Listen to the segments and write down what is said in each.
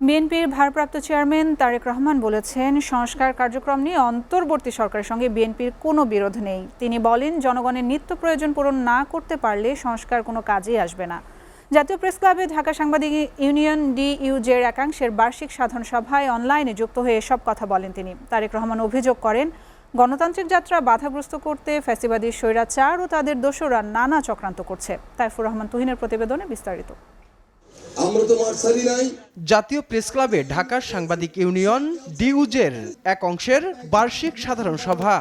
বিএনপির ভারপ্রাপ্ত চেয়ারম্যান তারেক রহমান বলেছেন, সংস্কার কার্যক্রম নিয়ে অন্তর্বর্তী সরকারের সঙ্গে বিএনপির কোনো বিরোধ নেই। তিনি বলেন, জনগণের নিত্য প্রয়োজন পূরণ না করতে পারলে সংস্কার কোনো কাজেই আসবে না। জাতীয় প্রেস ক্লাবে ঢাকা সাংবাদিক ইউনিয়ন ডিইউজের একাংশের বার্ষিক সাধারণ সভায় অনলাইনে যুক্ত হয়ে এসব কথা বলেন তিনি। তারেক রহমান অভিযোগ করেন, গণতান্ত্রিক যাত্রা বাধাগ্রস্ত করতে ফ্যাসিবাদী স্বৈরাচার ও তাদের দোসররা নানা চক্রান্ত করছে। তাইফুর রহমান তুহিনের প্রতিবেদনে বিস্তারিত। জাতীয় প্রেস ক্লাবে ঢাকার সাংবাদিক ইউনিয়ন ডিইউজের এক অংশের বার্ষিক সাধারণ সভা।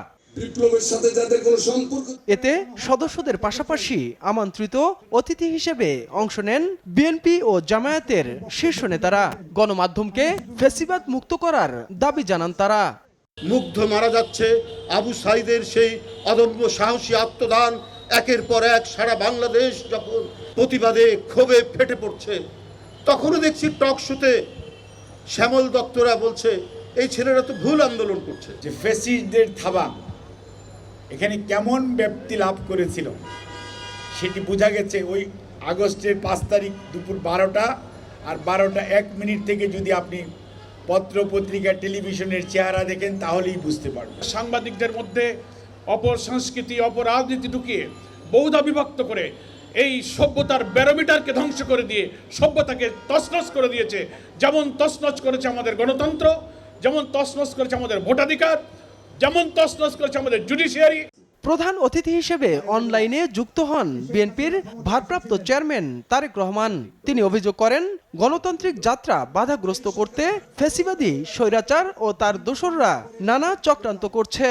এতে সদস্যদের পাশাপাশি আমন্ত্রিত অতিথি হিসেবে অংশ নেন বিএনপি ও জামায়াতের শীর্ষ নেতারা। গণমাধ্যমকে ফ্যাসিবাদ মুক্ত করার দাবি জানান তারা। মুগ্ধ মারা যাচ্ছে আবু সাইদের সেই অদম্য সাহসী আত্মদান। একের পর এক সারা বাংলাদেশ যখন প্রতিবাদে ক্ষোভে ফেটে পড়ছে, তখনও দেখছি টক শোতে শ্যামল দত্তরা বলছে এই ছেলেরা তো ভুল আন্দোলন করছে। যে ফ্যাসিস্টদের থাবা এখানে কেমন ব্যাপ্তি লাভ করেছিল সেটি বোঝা গেছে ওই আগস্টের 5 তারিখ দুপুর 12টা আর 12টা 1 মিনিট থেকে যদি আপনি পত্র পত্রিকা টেলিভিশনের চেহারা দেখেন তাহলেই বুঝতে পারবেন। সাংবাদিকদের মধ্যে অপর সংস্কৃতি অপর রাজনীতি ঢুকিয়ে বহুধা বিভক্ত করে এই সভ্যতার ব্যারোমিটারকে ধ্বংস করে দিয়ে সভ্যতাকে তছনছ করে দিয়েছে। যেমন তছনছ করেছে আমাদের গণতন্ত্র, যেমন তছনছ করেছে আমাদের ভোটাধিকার, যেমন তছনছ করেছে আমাদের জুডিশিয়ারি। প্রধান অতিথি হিসেবে অনলাইনে যুক্ত হন বিএনপির ভারপ্রাপ্ত চেয়ারম্যান তারেক রহমান। তিনি অভিযোগ করেন, গণতান্ত্রিক যাত্রা বাধাগ্রস্ত করতে ফ্যাসিবাদী স্বৈরাচার ও তার দোসররা নানা চক্রান্ত করছে।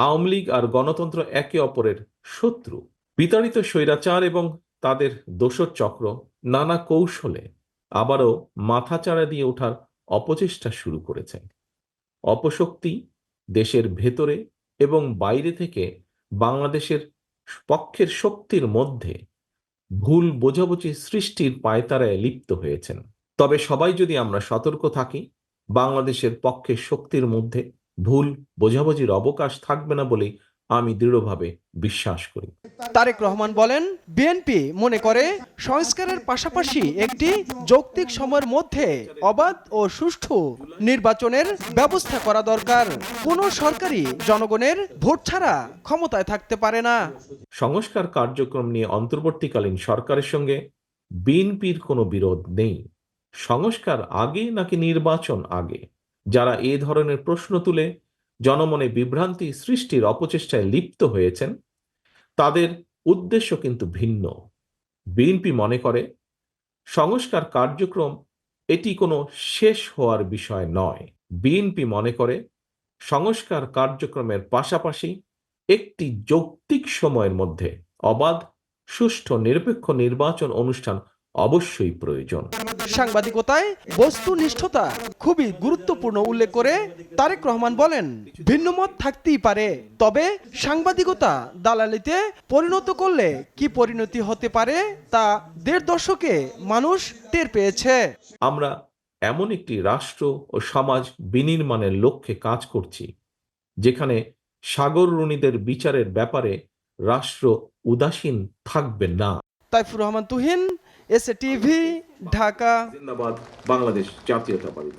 আওয়ামী লীগ আর গণতন্ত্র একে অপরের শত্রু। বিতাড়িত স্বৈরাচার এবং তাদের দোসর চক্র নানা কৌশলে আবারও মাথাচাড়া দিয়ে ওঠার অপচেষ্টা শুরু করেছে। অপশক্তি দেশের ভেতরে এবং বাইরে থেকে বাংলাদেশের পক্ষের শক্তির মধ্যে ভুল বোঝাবুঝি সৃষ্টির পায়তারায় লিপ্ত হয়েছেন। তবে সবাই যদি আমরা সতর্ক থাকি, বাংলাদেশের পক্ষের শক্তির মধ্যে ভুল বোঝাবুঝির অবকাশ থাকবে না বলে আমি দৃঢ়ভাবে বিশ্বাস করি। তারেক রহমান বলেন, বিএনপি মনে করে সংস্কারের পাশাপাশি একটি যৌক্তিক সময়ের মধ্যে অবাধ ও সুষ্ঠু নির্বাচনের ব্যবস্থা করা দরকার। কোনো সরকারই জনগণের ভোট ছাড়া ক্ষমতায় থাকতে পারে না। সংস্কার কার্যক্রম নিয়ে অন্তর্বর্তীকালীন সরকারের সঙ্গে বিএনপির কোনো বিরোধ নেই। সংস্কার আগে নাকি নির্বাচন আগে, যারা এ ধরনের প্রশ্ন তুলে জনমনে বিভ্রান্তি সৃষ্টির অপচেষ্টায় লিপ্ত হয়েছেন, তাদের উদ্দেশ্য কিন্তু ভিন্ন। বিএনপি মনে করে সংস্কার কার্যক্রম এটি কোনো শেষ হওয়ার বিষয় নয়। বিএনপি মনে করে সংস্কার কার্যক্রমের পাশাপাশি একটি যৌক্তিক সময়ের মধ্যে অবাধ, সুষ্ঠু, নিরপেক্ষ নির্বাচন অনুষ্ঠান অবশ্যই প্রয়োজন। সাংবাদিকতায় বস্তুনিষ্ঠতা খুবই গুরুত্বপূর্ণ উল্লেখ করে তারেক রহমান বলেন, ভিন্নমত থাকতেই পারে, তবে সাংবাদিকতা দালালিতে পরিণত করলে কি পরিণতি হতে পারে তা 1.5 দশকে মানুষ টের পেয়েছে। আমরা এমন একটি রাষ্ট্র ও সমাজ বিনির্মাণের লক্ষ্যে কাজ করছি, যেখানে সাগররুণীদের বিচারের ব্যাপারে রাষ্ট্র উদাসীন থাকবে না। Taifur Rahman Tuhin, SA TV, Dhaka. জিন্দাবাদ বাংলাদেশ জাতীয়তাবাদী।